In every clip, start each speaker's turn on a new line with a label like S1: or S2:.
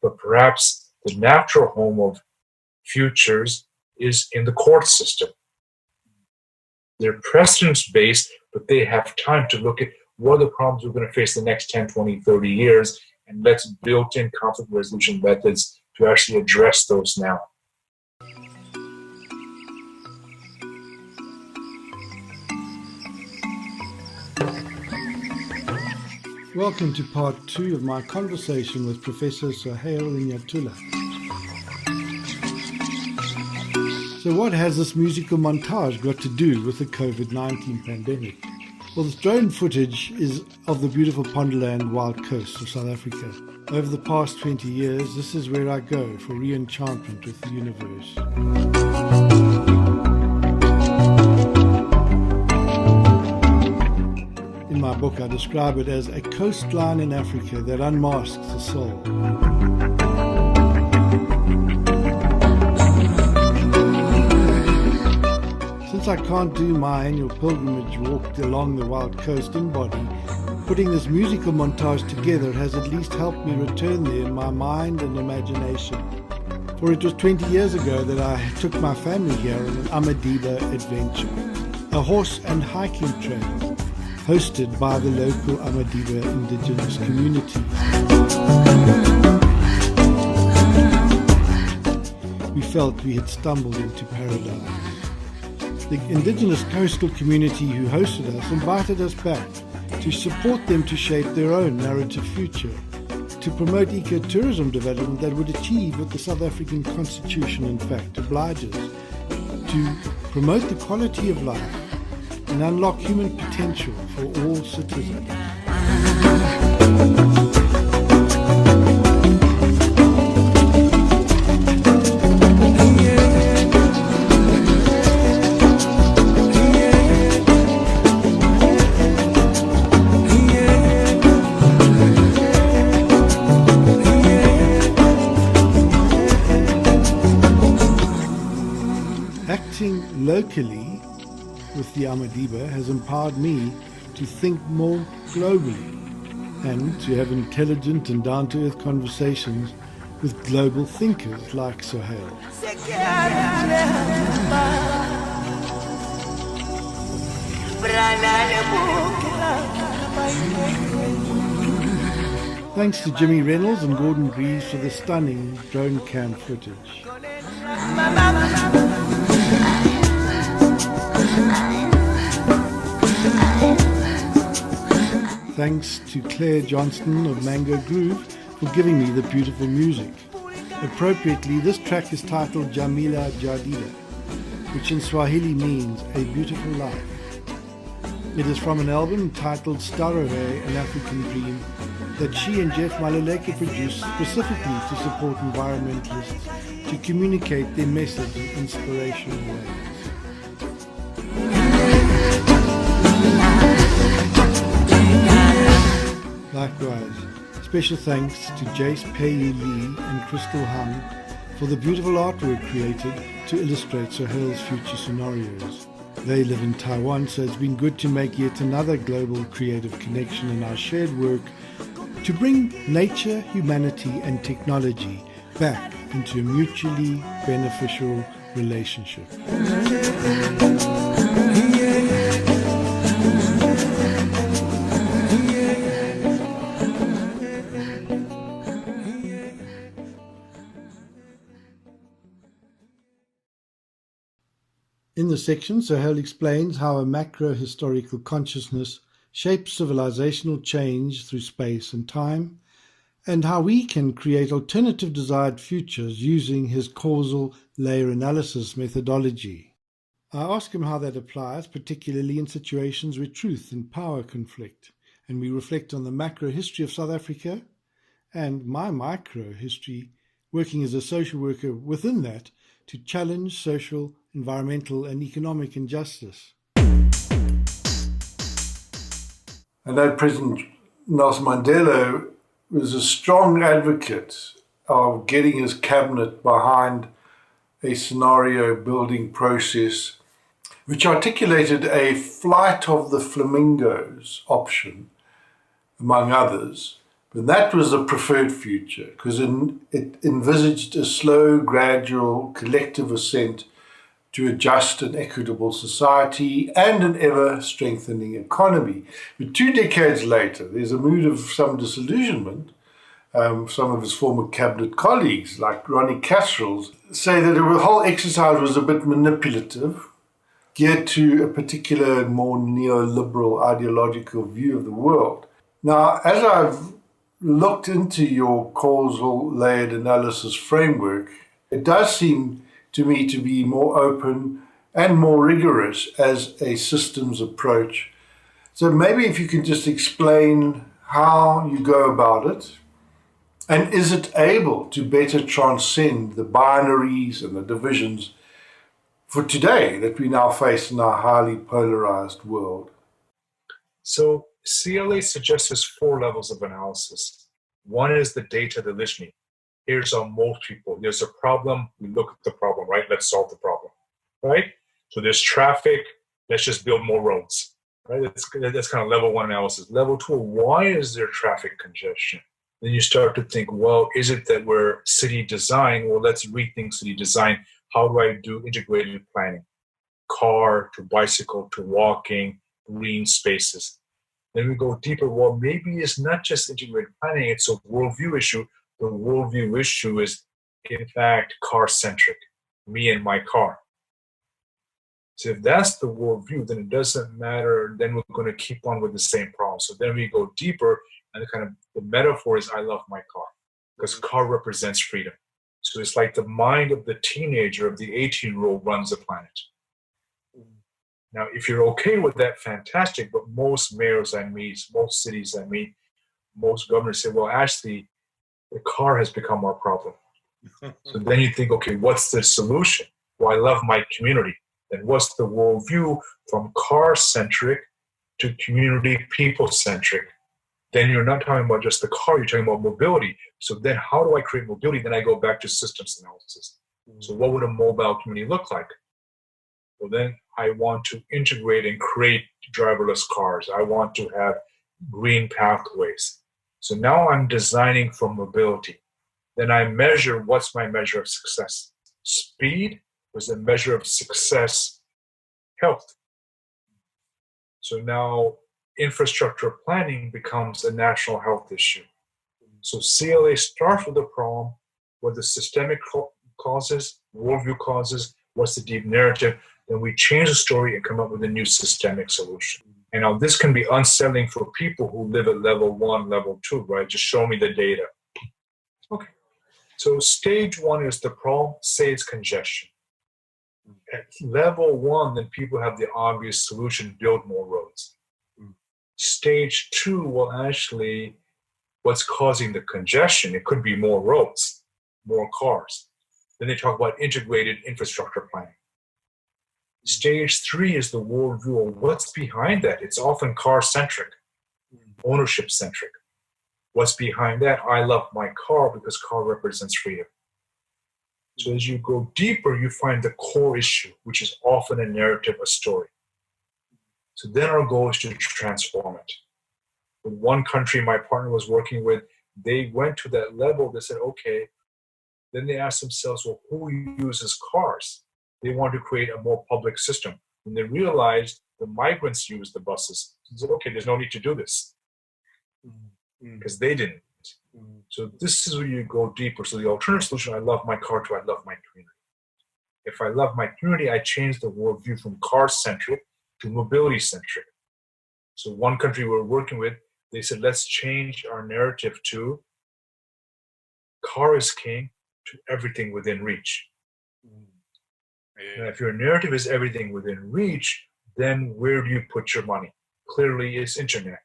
S1: but perhaps the natural home of futures is in the court system. They're precedence-based, but they have time to look at what are the problems we're going to face the next 10, 20, 30 years, and let's build in conflict resolution methods to actually address those now.
S2: Welcome to part 2 of my conversation with Professor Sohail Inayatullah. So what has this musical montage got to do with the COVID-19 pandemic? Well, this drone footage is of the beautiful Ponderland wild coast of South Africa. Over the past 20 years, this is where I go for re-enchantment with the universe. In my book, I describe it as a coastline in Africa that unmasks the soul. Since I can't do my annual pilgrimage walk along the wild coast in body, putting this musical montage together has at least helped me return there in my mind and imagination. For it was 20 years ago that I took my family here on an Amadiba adventure, a horse and hiking trail hosted by the local Amadiba indigenous community. We felt we had stumbled into paradise. The indigenous coastal community who hosted us invited us back to support them to shape their own narrative future, to promote ecotourism development that would achieve what the South African Constitution in fact obliges, to promote the quality of life and unlock human potential for all citizens. Acting locally with the Amadiba has empowered me to think more globally and to have intelligent and down-to-earth conversations with global thinkers like Sohail. Thanks to Jimmy Reynolds and Gordon Greaves for the stunning drone cam footage. Thanks to Claire Johnston of Mango Groove for giving me the beautiful music. Appropriately, this track is titled Jamila Jadida, which in Swahili means a beautiful life. It is from an album titled Starohe, an African Dream, that she and Jeff Maluleke produced specifically to support environmentalists to communicate their message in inspirational ways. Likewise, special thanks to Jace Pei Lee and Crystal Hung for the beautiful artwork created to illustrate Sohail's future scenarios. They live in Taiwan, so it's been good to make yet another global creative connection in our shared work to bring nature, humanity and technology back into a mutually beneficial relationship. In the section, Sohail explains how a macro-historical consciousness shapes civilizational change through space and time, and how we can create alternative desired futures using his causal layer analysis methodology. I ask him how that applies, particularly in situations where truth and power conflict, and we reflect on the macro history of South Africa and my micro history, working as a social worker within that to challenge social, environmental and economic injustice.
S3: I know President Nelson Mandela was a strong advocate of getting his cabinet behind a scenario building process which articulated a flight of the flamingos option, among others, But that was the preferred future because it envisaged a slow, gradual, collective ascent to a just and equitable society and an ever-strengthening economy. But 2 decades later, there's a mood of some disillusionment. Some of his former cabinet colleagues, like Ronnie Kasrils, say that the whole exercise was a bit manipulative, geared to a particular, more neoliberal ideological view of the world. Now, as I've looked into your causal layered analysis framework, it does seem to me to be more open and more rigorous as a systems approach. So maybe if you can just explain how you go about it, and is it able to better transcend the binaries and the divisions for today that we now face in our highly polarized world?
S1: So CLA suggests 4 levels of analysis. One is the data, the listening. Here's how most people, there's a problem, we look at the problem, right? Let's solve the problem, right? So there's traffic, let's just build more roads, right? That's kind of level 1 analysis. Level 2, why is there traffic congestion? Then you start to think, well, is it that we're city design? Well, let's rethink city design. How do I do integrated planning? Car to bicycle to walking, green spaces. Then we go deeper. Well, maybe it's not just integrated planning, it's a worldview issue. The worldview issue is, in fact, car-centric, me and my car. So if that's the worldview, then it doesn't matter. Then we're going to keep on with the same problem. So then we go deeper, and the metaphor is I love my car, because car represents freedom. So it's like the mind of the teenager, of the 18-year-old runs the planet. Now, if you're okay with that, fantastic. But most mayors I meet, most cities I meet, most governors say, well, actually, the car has become our problem. So then you think, okay, what's the solution? Well, I love my community. Then what's the worldview from car-centric to community people-centric? Then you're not talking about just the car, you're talking about mobility. So then how do I create mobility? Then I go back to systems analysis. So what would a mobile community look like? Well, then I want to integrate and create driverless cars. I want to have green pathways. So now I'm designing for mobility. Then I measure, what's my measure of success? Speed was a measure of success, health. So now infrastructure planning becomes a national health issue. So CLA starts with the problem, what the systemic causes, worldview causes, what's the deep narrative, then we change the story and come up with a new systemic solution. And now this can be unsettling for people who live at level 1, level 2, right? Just show me the data. Okay. So stage 1 is the problem, say it's congestion. At level 1, then people have the obvious solution, build more roads. Stage 2, well, actually, what's causing the congestion? It could be more roads, more cars. Then they talk about integrated infrastructure planning. Stage 3 is the worldview of what's behind that. It's often car-centric, ownership-centric. What's behind that? I love my car because car represents freedom. So as you go deeper, you find the core issue, which is often a narrative, a story. So then our goal is to transform it. In one country my partner was working with, they went to that level, they said, okay. Then they asked themselves, well, who uses cars? They wanted to create a more public system. When they realized the migrants use the buses, they said, okay, there's no need to do this. Because they didn't. So this is where you go deeper. So the alternative solution, I love my car to I love my community. If I love my community, I change the worldview from car-centric to mobility-centric. So one country we're working with, they said, let's change our narrative to car is king to everything within reach. And if your narrative is everything within reach, then where do you put your money? Clearly, it's internet.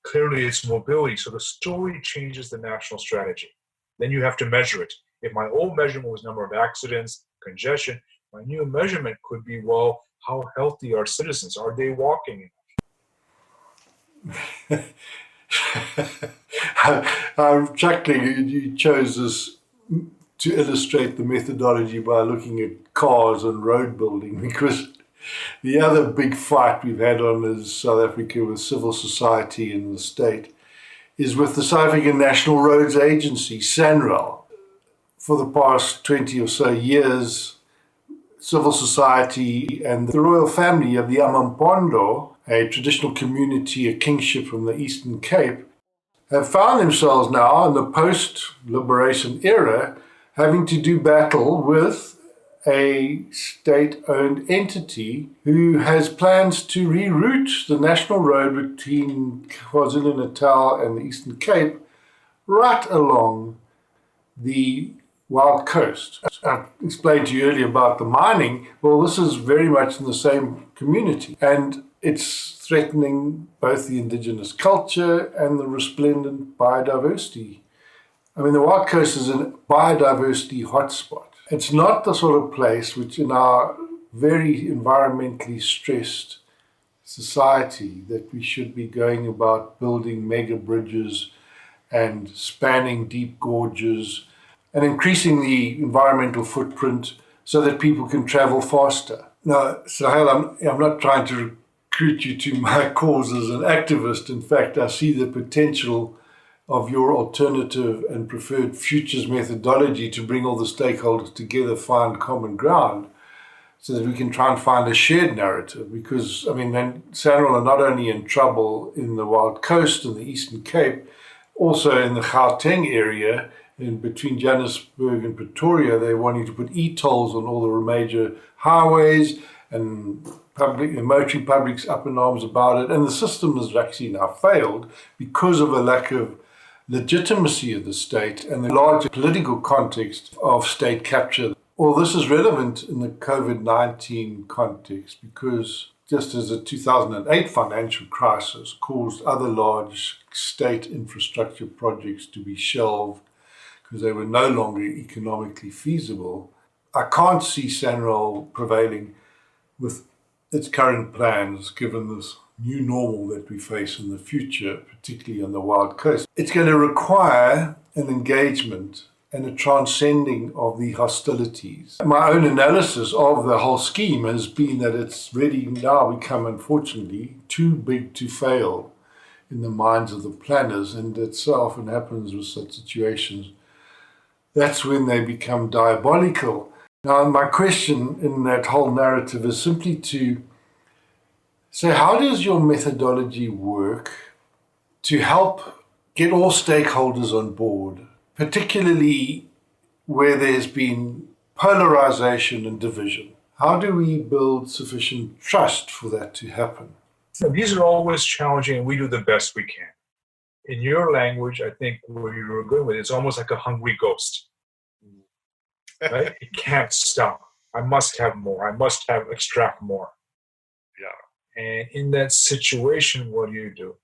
S1: Clearly, it's mobility. So the story changes the national strategy. Then you have to measure it. If my old measurement was number of accidents, congestion, my new measurement could be, well, how healthy are citizens? Are they walking enough?
S3: I'm chuckling. You chose this to illustrate the methodology by looking at cars and road building, because the other big fight we've had on is South Africa with civil society and the state. is with the South African National Roads Agency, SANRAL. For the past 20 or so years, Civil Society and the royal family of the Amampondo, a traditional community, a kingship from the Eastern Cape, have found themselves now in the post-liberation era having to do battle with a state-owned entity who has plans to reroute the national road between KwaZulu-Natal and the Eastern Cape right along the Wild Coast. I explained to you earlier about the mining. Well, this is very much in the same community, and it's threatening both the indigenous culture and the resplendent biodiversity. I mean, the Wild Coast is a biodiversity hotspot. It's not the sort of place which in our very environmentally stressed society that we should be going about building mega bridges and spanning deep gorges and increasing the environmental footprint so that people can travel faster. Now, Sohail, I'm not trying to recruit you to my cause as an activist. In fact, I see the potential of your alternative and preferred futures methodology to bring all the stakeholders together, find common ground, so that we can try and find a shared narrative. Because, I mean, then SANRAL are not only in trouble in the Wild Coast and the Eastern Cape, also in the Gauteng area, in between Johannesburg and Pretoria, they're wanting to put e-tolls on all the major highways, and motoring public's up in arms about it. And the system has actually now failed because of a lack of legitimacy of the state and the larger political context of state capture. Well, this is relevant in the COVID-19 context because just as the 2008 financial crisis caused other large state infrastructure projects to be shelved because they were no longer economically feasible, I can't see SANRAL prevailing with its current plans given this new normal that we face in the future, particularly on the Wild Coast. It's going to require an engagement and a transcending of the hostilities. My own analysis of the whole scheme has been that it's really now become, unfortunately, too big to fail in the minds of the planners, and it so often happens with such situations. That's when they become diabolical. Now, my question in that whole narrative is simply to say, how does your methodology work to help get all stakeholders on board, particularly where there's been polarization and division? How do we build sufficient trust for that to happen?
S1: So these are always challenging, and we do the best we can. In your language, I think where you were going with it, it's almost like a hungry ghost. Right? It can't stop. I must have more. I must extract more. Yeah. And in that situation, what do?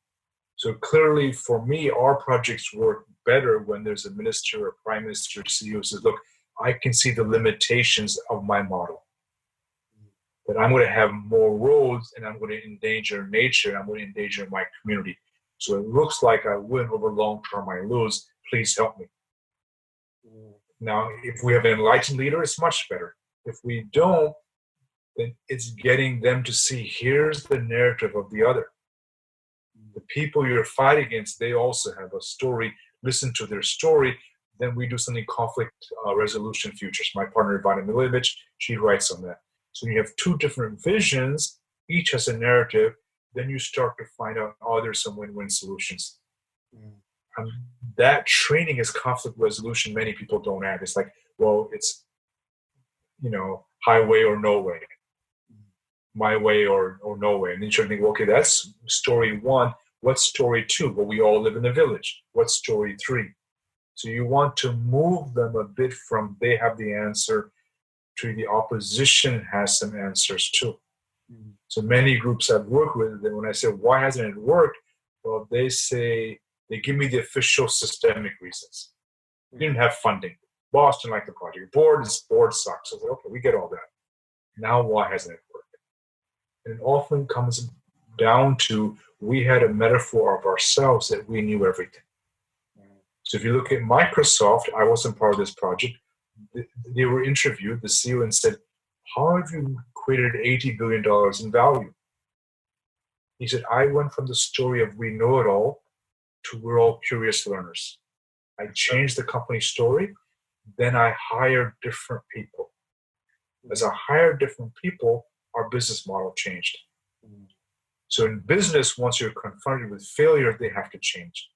S1: So clearly, for me, our projects work better when there's a minister, a prime minister, CEO says, look, I can see the limitations of my model. That I'm going to have more roads and I'm going to endanger nature, and I'm going to endanger my community. So it looks like I win over long term, I lose. Please help me. Now, if we have an enlightened leader, it's much better. If we don't, then it's getting them to see here's the narrative of the other. The people you're fighting against, they also have a story. Listen to their story. Then we do something conflict resolution futures. My partner, Ivana Milivojevic, she writes on that. So you have two different visions. Each has a narrative. Then you start to find out, oh, there's some win-win solutions. That training is conflict resolution. Many people don't have. It's like, well, it's, highway or no way, my way or no way. And then you start thinking, okay, that's story one. What's story two? Well, we all live in a village. What's story three? So you want to move them a bit from they have the answer to the opposition has some answers too. So many groups I've worked with, and when I say, why hasn't it worked? Well, they say, they give me the official systemic reasons. We didn't have funding. Boss didn't like the project. Board sucks. So I said, okay, we get all that. Now why hasn't it worked? And it often comes down to we had a metaphor of ourselves that we knew everything. So if you look at Microsoft, I wasn't part of this project. They were interviewed, the CEO, and said, how have you created $80 billion in value? He said, I went from the story of we know it all to we're all curious learners. I changed the company story, then I hired different people. As I hired different people, our business model changed. So in business, once you're confronted with failure, they have to change.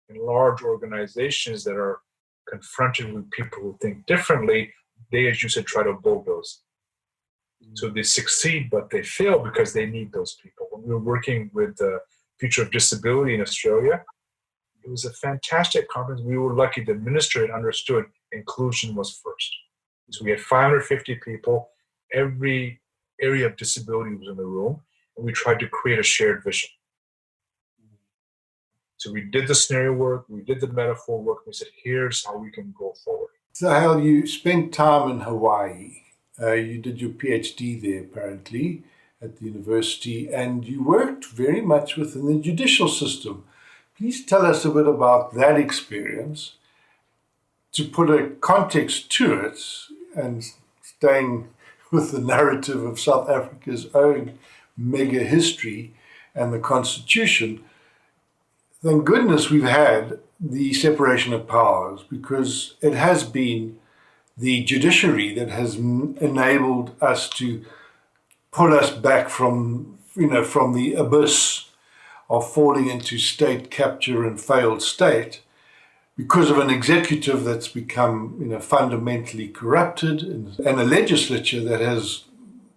S1: In large organizations that are confronted with people who think differently, they, as you said, try to bulldoze. So they succeed, but they fail because they need those people. When we were working with the Future of Disability in Australia, it was a fantastic conference. We were lucky the minister had understood inclusion was first. So we had 550 people. Every area of disability was in the room, and we tried to create a shared vision. So we did the scenario work, we did the metaphor work, we said, here's how we can go forward.
S3: Sohail, you spent time in Hawaii. You did your PhD there, apparently, at the university, and you worked very much within the judicial system. Please tell us a bit about that experience. To put a context to it, and staying with the narrative of South Africa's own mega history and the Constitution, thank goodness we've had the separation of powers, because it has been the judiciary that has enabled us to pull us back from the abyss of falling into state capture and failed state, because of an executive that's become fundamentally corrupted, and a legislature that has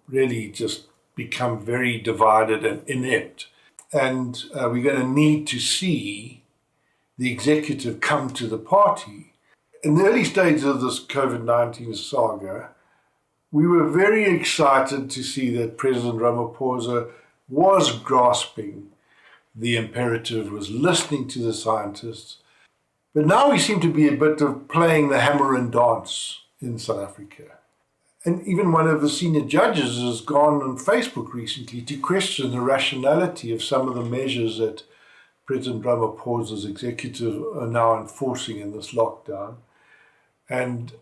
S3: really just become very divided and inept. And we're going to need to see the executive come to the party. In the early stages of this COVID-19 saga, we were very excited to see that President Ramaphosa was grasping the imperative, was listening to the scientists. But now we seem to be a bit of playing the hammer and dance in South Africa. And even one of the senior judges has gone on Facebook recently to question the rationality of some of the measures that President Ramaphosa's executive are now enforcing in this lockdown. And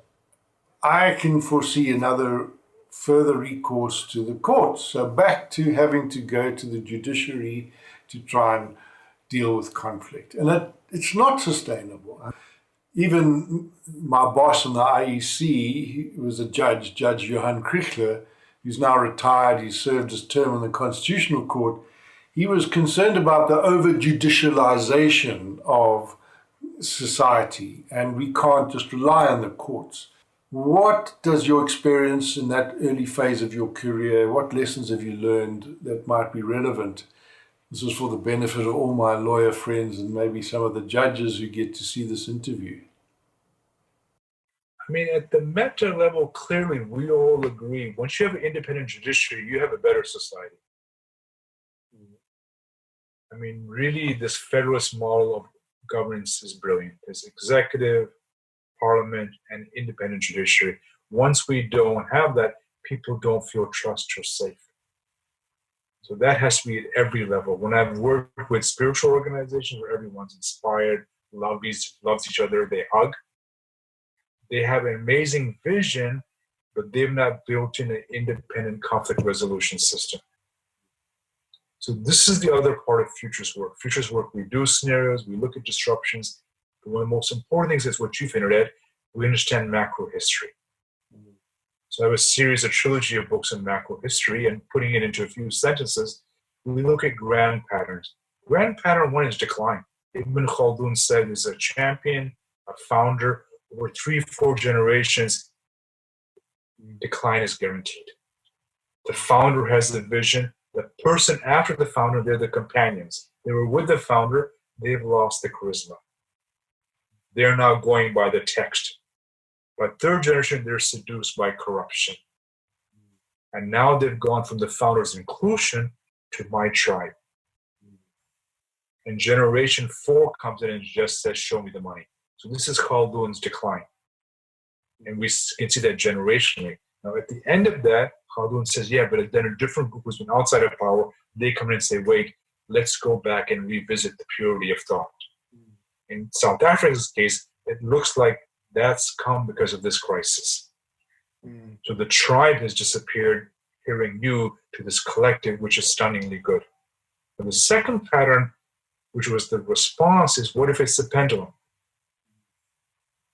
S3: I can foresee another further recourse to the courts. So back to having to go to the judiciary to try and deal with conflict. And it's not sustainable. Even my boss in the IEC, he was a judge, Judge Johan Krichler, who's now retired. He served his term in the Constitutional Court. He was concerned about the over-judicialization of society, and we can't just rely on the courts. What does your experience in that early phase of your career, what lessons have you learned that might be relevant? This is for the benefit of all my lawyer friends and maybe some of the judges who get to see this interview.
S1: I mean, at the meta level, clearly we all agree, once you have an independent judiciary, you have a better society. I mean, really, this federalist model of governance is brilliant. There's executive, parliament, and independent judiciary. Once we don't have that, people don't feel trust or safe. So that has to be at every level. When I've worked with spiritual organizations where everyone's inspired, loves each other, they hug, they have an amazing vision, but they've not built in an independent conflict resolution system. So this is the other part of futures work. Futures work, we do scenarios, we look at disruptions. But one of the most important things is what you've hinted at, we understand macro history. So I have a series, a trilogy of books on macro history, and putting it into a few sentences, we look at grand patterns. Grand pattern one is decline. Ibn Khaldun said is a champion, a founder, over 3-4 generations, decline is guaranteed. The founder has the vision. The person after the founder, they're the companions. They were with the founder, they've lost the charisma. They're now going by the text. By third generation, they're seduced by corruption. And now they've gone from the founder's inclusion to my tribe. And generation 4 comes in and just says, show me the money. So this is Khaldun's decline. And we can see that generationally. Now, at the end of that, Khaldun says, yeah, but then a different group who's been outside of power, they come in and say, wait, let's go back and revisit the purity of thought. In South Africa's case, it looks like that's come because of this crisis. So the tribe has disappeared, hearing you to this collective, which is stunningly good. But the second pattern which was the response is, what if it's a pendulum?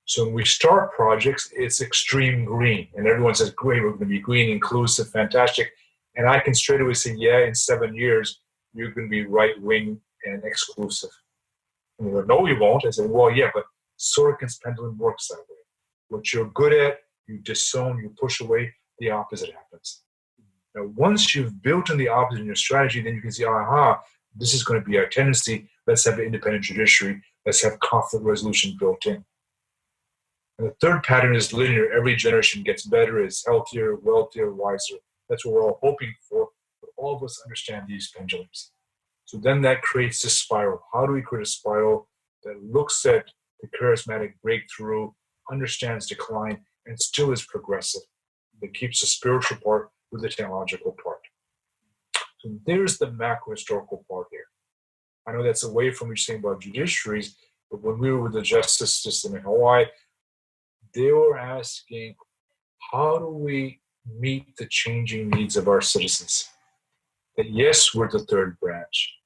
S1: So when we start projects, it's extreme green. And everyone says, great, we're going to be green, inclusive, fantastic. And I can straight away say, yeah, in 7 years, you're going to be right-wing and exclusive. And they go, no, you won't. I say, well, yeah, but Sorokin's pendulum works that way. What you're good at, you disown, you push away, the opposite happens. Now, once you've built in the opposite in your strategy, then you can see, aha, this is going to be our tendency. Let's have an independent judiciary. Let's have conflict resolution built in. And the third pattern is linear. Every generation gets better, is healthier, wealthier, wiser. That's what we're all hoping for. But all of us understand these pendulums. So then that creates this spiral. How do we create a spiral that looks at the charismatic breakthrough, understands decline, and still is progressive, that keeps the spiritual part with the technological part? So there's the macro historical part here. I know that's away from what you're saying about judiciaries, but when we were with the justice system in Hawaii, they were asking, how do we meet the changing needs of our citizens? That yes, we're the third branch,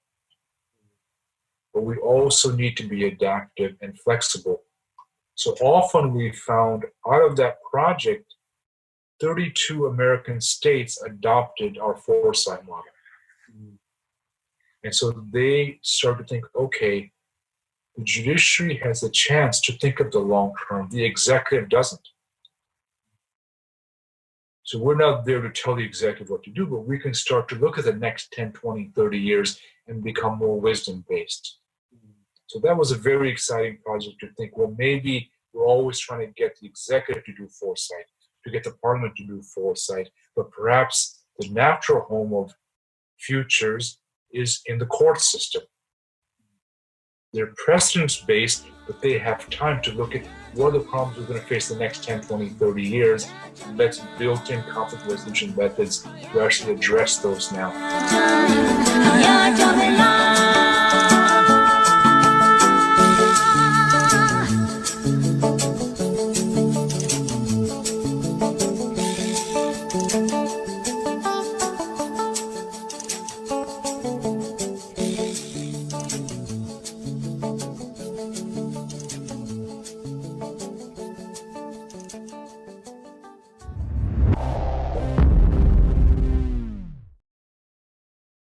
S1: but we also need to be adaptive and flexible. So often we found out of that project, 32 American states adopted our foresight model. And so they started to think, okay, the judiciary has a chance to think of the long term. The executive doesn't. So we're not there to tell the executive what to do, but we can start to look at the next 10, 20, 30 years and become more wisdom-based. So that was a very exciting project to think, well, maybe we're always trying to get the executive to do foresight, to get the parliament to do foresight, but perhaps the natural home of futures is in the court system. They're precedence-based, but they have time to look at what are the problems we're going to face the next 10, 20, 30 years. And let's build in conflict resolution methods to actually address those now.